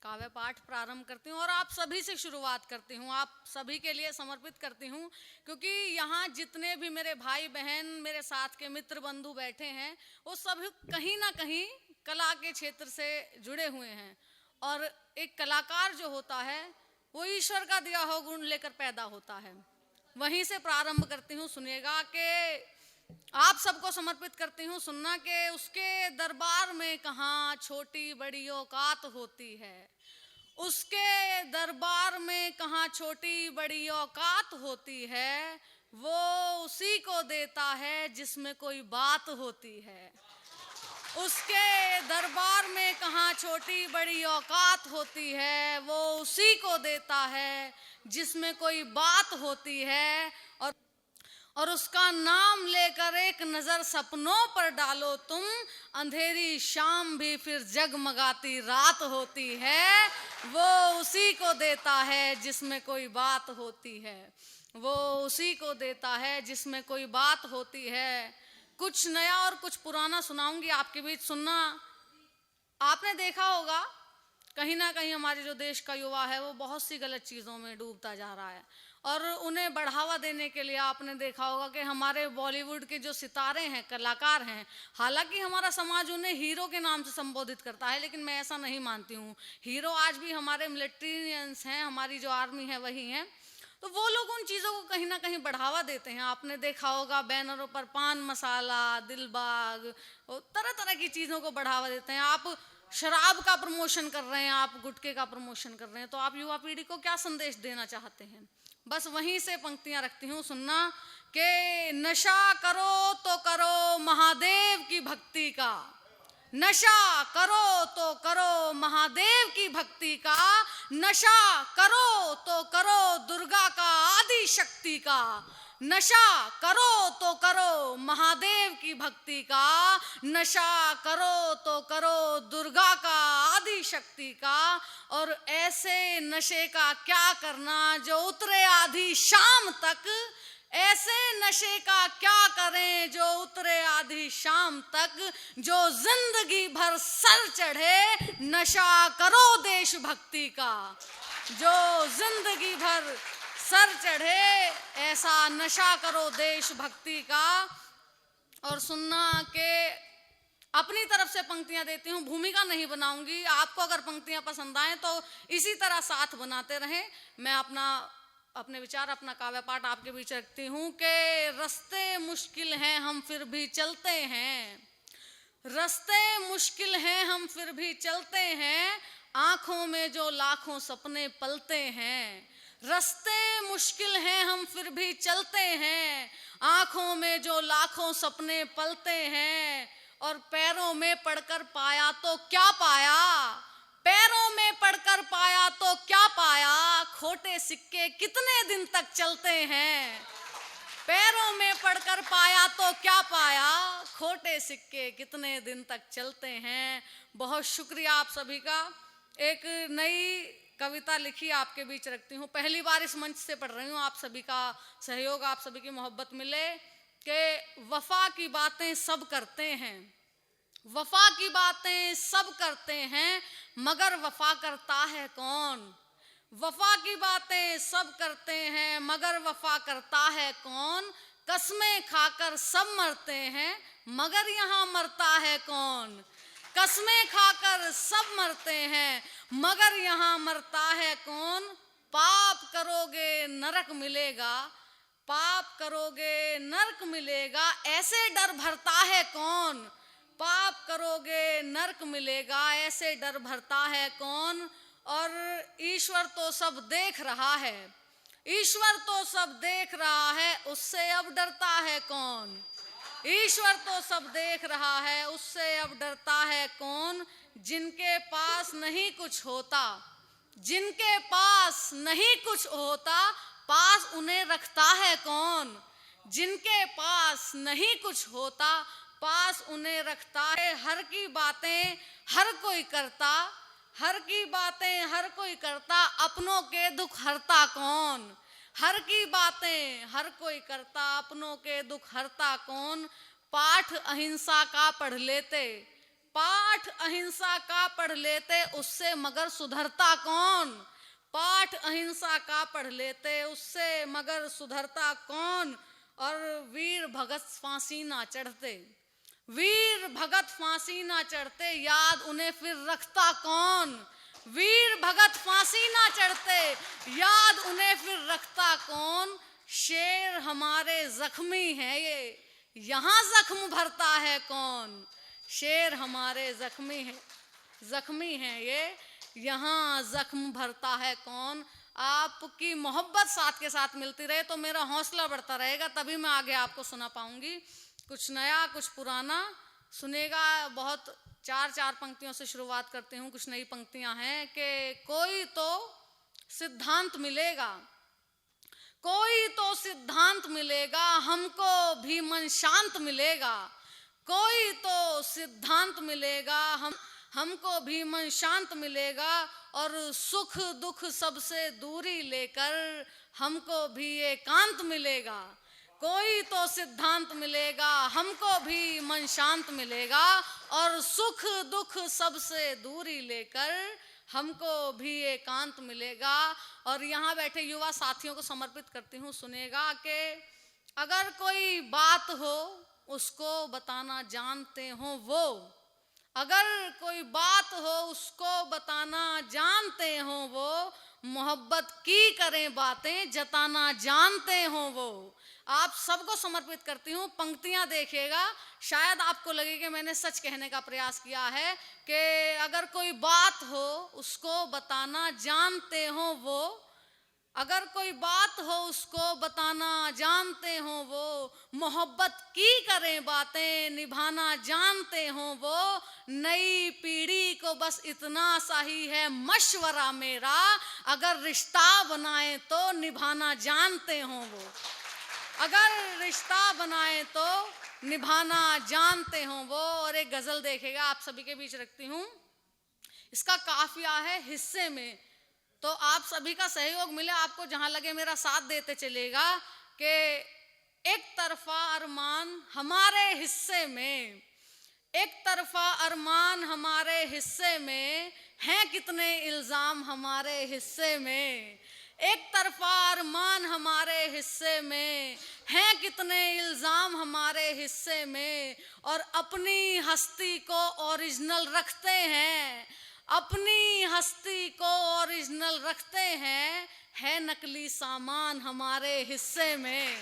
काव्य पाठ प्रारंभ करती हूँ और आप सभी से शुरुआत करती हूँ, आप सभी के लिए समर्पित करती हूँ, क्योंकि यहाँ जितने भी मेरे भाई बहन, मेरे साथ के मित्र बंधु बैठे हैं, वो सभी कहीं ना कहीं कला के क्षेत्र से जुड़े हुए हैं। और एक कलाकार जो होता है वो ईश्वर का दिया हुआ गुण लेकर पैदा होता है। वहीं से प्रारंभ करती हूँ, सुनिएगा कि आप सबको समर्पित करती हूँ सुनना कि उसके दरबार में कहाँ छोटी बड़ी औकात होती है, उसके दरबार में कहाँ छोटी बड़ी औकात होती है, वो उसी को देता है जिसमें कोई बात होती है। उसके दरबार में कहाँ छोटी बड़ी औकात होती है, वो उसी को देता है जिसमें कोई बात होती है। और उसका नाम लेकर एक नजर सपनों पर डालो तुम, अंधेरी शाम भी फिर जगमगाती रात होती है। वो उसी को देता है जिसमें कोई बात होती है, वो उसी को देता है जिसमें कोई बात होती है। कुछ नया और कुछ पुराना सुनाऊंगी आपके बीच, सुनना। आपने देखा होगा कहीं ना कहीं हमारे जो देश का युवा है वो बहुत सी गलत चीज़ों में डूबता जा रहा है, और उन्हें बढ़ावा देने के लिए आपने देखा होगा कि हमारे बॉलीवुड के जो सितारे हैं, कलाकार हैं, हालांकि हमारा समाज उन्हें हीरो के नाम से संबोधित करता है, लेकिन मैं ऐसा नहीं मानती हूँ। हीरो आज भी हमारे मिलिट्रियंस हैं, हमारी जो आर्मी है वही हैं। तो वो लोग उन चीज़ों को कहीं ना कहीं बढ़ावा देते हैं। आपने देखा होगा बैनरों पर पान मसाला, दिलबाग, तरह तरह की चीज़ों को बढ़ावा देते हैं। आप शराब का प्रमोशन कर रहे हैं, आप गुटखे का प्रमोशन कर रहे हैं, तो आप युवा पीढ़ी को क्या संदेश देना चाहते हैं? बस वहीं से पंक्तियां रखती हूँ, सुनना कि नशा करो तो करो महादेव की भक्ति का, नशा करो तो करो महादेव की भक्ति का, नशा करो तो करो दुर्गा का आदि शक्ति का, नशा करो तो करो महादेव की भक्ति का, नशा करो तो करो दुर्गा का आदि शक्ति का। और ऐसे नशे का क्या करना जो उतरे आधी शाम तक, ऐसे नशे का क्या करें जो उतरे आधी शाम तक, जो जिंदगी भर सर चढ़े नशा करो देशभक्ति का, जो जिंदगी भर सर चढ़े ऐसा नशा करो देशभक्ति का। और सुनना के अपनी तरफ से पंक्तियां देती हूँ, भूमिका नहीं बनाऊंगी। आपको अगर पंक्तियां पसंद आए तो इसी तरह साथ बनाते रहें। मैं अपने विचार, अपना काव्य पाठ आपके बीच रखती हूँ कि रास्ते मुश्किल हैं हम फिर भी चलते हैं, रास्ते मुश्किल हैं हम फिर भी चलते हैं, आंखों में जो लाखों सपने पलते हैं। रास्ते मुश्किल हैं हम फिर भी चलते हैं, आंखों में जो लाखों सपने पलते हैं। और पैरों में पढ़कर पाया तो क्या पाया, पैरों में पढ़कर पाया तो क्या पाया, खोटे सिक्के कितने दिन तक चलते हैं। पैरों में पढ़कर पाया तो क्या पाया, खोटे सिक्के कितने दिन तक चलते हैं। बहुत शुक्रिया आप सभी का। एक नई कविता लिखी आपके बीच रखती हूँ, पहली बार इस मंच से पढ़ रही हूँ। आप सभी का सहयोग, आप सभी की मोहब्बत मिले कि वफा की बातें सब करते हैं, वफा की बातें सब करते हैं, मगर वफा करता है कौन। वफा की बातें सब करते हैं मगर वफा करता है कौन, कसमें खाकर सब मरते हैं मगर यहाँ मरता है कौन। कसमें खाकर सब मरते हैं मगर यहाँ मरता है कौन। पाप करोगे नरक मिलेगा, पाप करोगे नरक मिलेगा, ऐसे डर भरता है कौन। पाप करोगे नरक मिलेगा, ऐसे डर भरता है कौन। और ईश्वर तो सब देख रहा है, ईश्वर तो सब देख रहा है, उससे अब डरता है कौन। ईश्वर तो सब देख रहा है, उससे अब डरता है कौन। जिनके पास नहीं कुछ होता, जिनके पास नहीं कुछ होता, पास उन्हें रखता है कौन। जिनके पास नहीं कुछ होता, पास उन्हें रखता है। हर की बातें हर कोई करता, हर की बातें हर कोई करता, अपनों के दुख हरता कौन। हर की बातें हर कोई करता, अपनों के दुख हरता कौन। पाठ अहिंसा का पढ़ लेते, पाठ अहिंसा का पढ़ लेते उससे मगर सुधरता कौन। पाठ अहिंसा का पढ़ लेते उससे मगर सुधरता कौन। और वीर भगत फांसी ना चढ़ते, वीर भगत फांसी ना चढ़ते, याद उन्हें फिर रखता कौन। वीर भगत फांसी ना चढ़ते, याद उन्हें फिर रखता कौन। शेर हमारे जख्मी है ये, यहाँ जख्म भरता है कौन। शेर हमारे जख्मी हैं ये, यहाँ जख्म भरता है कौन। आपकी मोहब्बत साथ के साथ मिलती रहे तो मेरा हौसला बढ़ता रहेगा, तभी मैं आगे आपको सुना पाऊंगी। कुछ नया कुछ पुराना सुनेगा। बहुत चार पंक्तियों से शुरुआत करती हूँ। कुछ नई पंक्तियां हैं कि कोई तो सिद्धांत मिलेगा, कोई तो सिद्धांत मिलेगा, हमको भी मन शांत मिलेगा। कोई तो सिद्धांत मिलेगा, हमको भी मन शांत मिलेगा। और सुख दुख सबसे दूरी लेकर हमको भी एकांत मिलेगा। कोई तो सिद्धांत मिलेगा, हमको भी मन शांत मिलेगा। और सुख दुख सबसे दूरी लेकर हमको भी एकांत मिलेगा। और यहाँ बैठे युवा साथियों को समर्पित करती हूँ, सुनेगा कि अगर कोई बात हो उसको बताना जानते हो वो, अगर कोई बात हो उसको बताना जानते हो वो, मोहब्बत की करें बातें जताना जानते हो वो। आप सबको समर्पित करती हूँ। पंक्तियां देखिएगा, शायद आपको लगे कि मैंने सच कहने का प्रयास किया है कि अगर कोई बात हो उसको बताना जानते हो वो, अगर कोई बात हो उसको बताना जानते हो वो, मोहब्बत की करें बातें निभाना जानते हो वो। नई पीढ़ी को बस इतना सा ही है मशवरा मेरा, अगर रिश्ता बनाए तो निभाना जानते हो वो, अगर रिश्ता बनाए तो निभाना जानते हो वो। और एक गजल देखेगा, आप सभी के बीच रखती हूँ। इसका काफिया है हिस्से में, तो आप सभी का सहयोग मिले, आपको जहां लगे मेरा साथ देते चलेगा। कि एक तरफा अरमान हमारे हिस्से में, एक तरफा अरमान हमारे हिस्से में, हैं कितने इल्जाम हमारे हिस्से में। एक तरफा अरमान हमारे हिस्से में, हैं कितने इल्जाम हमारे हिस्से में। और अपनी हस्ती को ओरिजिनल रखते हैं, अपनी हस्ती को ओरिजिनल रखते हैं, है नकली सामान हमारे हिस्से में।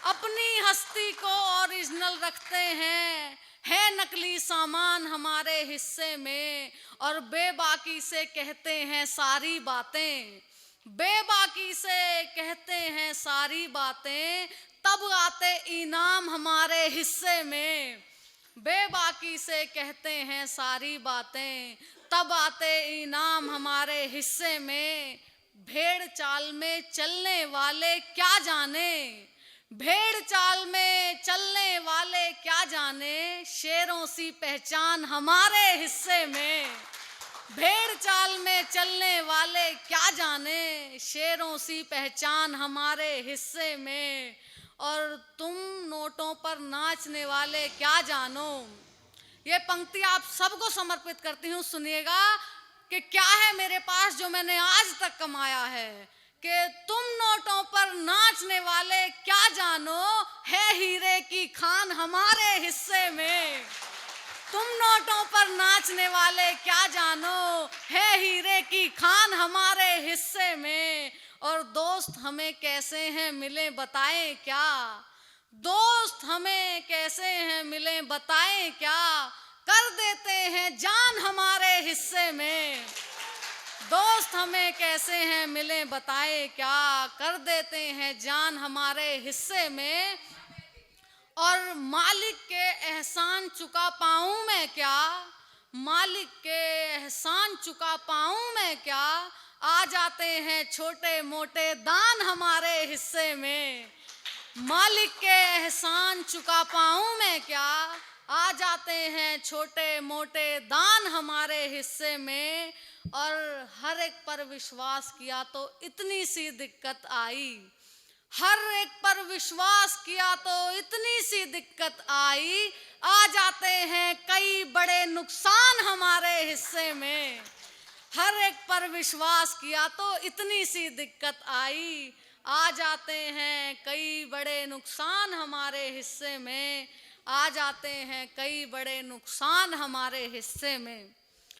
अपनी हस्ती को ओरिजिनल रखते हैं, है नकली सामान हमारे हिस्से में। और बेबाकी से कहते हैं सारी बातें, बेबाकी से कहते हैं सारी बातें, तब आते इनाम हमारे हिस्से में। बेबाकी से कहते हैं सारी बातें, तब आते इनाम हमारे हिस्से में। भेड़ चाल में चलने वाले क्या जाने, भेड़ चाल में चलने वाले क्या जाने, शेरों सी पहचान हमारे हिस्से में। भेड़ चाल में चलने वाले क्या जाने, शेरों सी पहचान हमारे हिस्से में। और तुम नोटों पर नाचने वाले क्या जानो। ये पंक्ति आप सबको समर्पित करती हूँ, सुनिएगा कि क्या है मेरे पास जो मैंने आज तक कमाया है। कि तुम नोटों पर नाचने वाले क्या जानो, है हीरे की खान हमारे हिस्से में। तुम नोटों पर नाचने वाले क्या जानो, है हीरे की खान हमारे हिस्से में। और दोस्त हमें कैसे हैं मिले बताएं क्या, दोस्त हमें कैसे हैं मिले बताएं क्या, कर देते हैं जान हमारे हिस्से में। दोस्त हमें कैसे हैं मिले बताएं क्या, कर देते हैं जान हमारे हिस्से में। और मालिक के एहसान चुका पाऊं मैं क्या, मालिक के एहसान चुका पाऊं मैं क्या, आ जाते हैं छोटे मोटे दान हमारे हिस्से में। मालिक के एहसान चुका पाऊं मैं क्या, आ जाते हैं छोटे मोटे दान हमारे हिस्से में। और हर एक पर विश्वास किया तो इतनी सी दिक्कत आई, हर एक पर विश्वास किया तो इतनी सी दिक्कत आई, आ जाते हैं कई बड़े नुकसान हमारे हिस्से में। हर एक पर विश्वास किया तो इतनी सी दिक्कत आई, आ जाते हैं कई बड़े नुकसान हमारे हिस्से में, आ जाते हैं कई बड़े नुकसान हमारे हिस्से में।